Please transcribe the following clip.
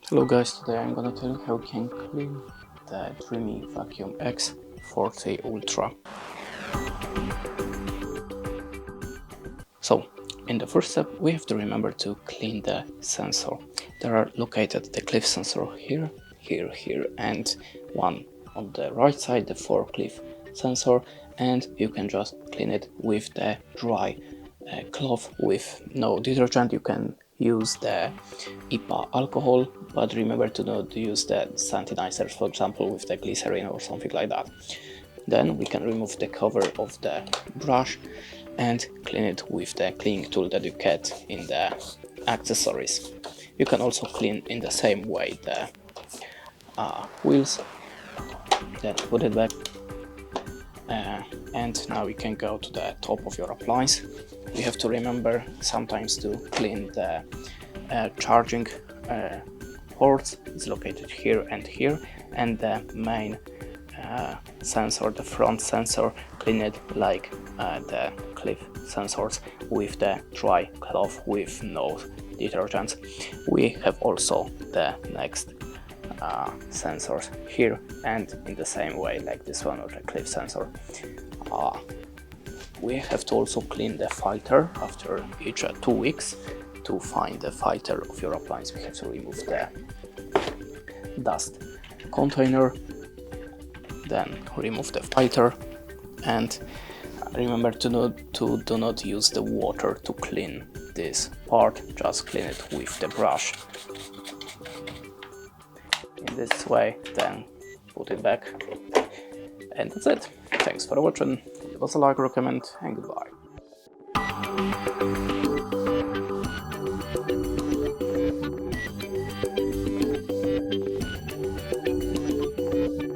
Hello guys, today I'm gonna tell you how you can clean the Dream X40 Ultra. So, in the first step we have to remember to clean the sensor. There are located the cliff sensor here, here and one on the right side, the forklift sensor, and you can just clean it with the dry cloth with no detergent. You can use the IPA alcohol, but remember to not use the sanitizers, for example with the glycerin or something like that. Then we can remove the cover of the brush and clean it with the cleaning tool that you get in the accessories. You can also clean in the same way the wheels, then put it back, and now we can go to the top of your appliance. You have to remember sometimes to clean the charging ports. It's located here, and the main sensor, the front sensor, clean it like the cliff sensors with the dry cloth with no detergents. We have also the next sensors here, and in the same way like this one or the cliff sensor. We have to also clean the filter after each 2 weeks. To find the filter of your appliance, we have to remove the dust container, then remove the filter, and remember to do not use the water to clean this part, just clean it with the brush in this way, then put it back, and that's it. Thanks for watching, give us a like, recommend, and goodbye.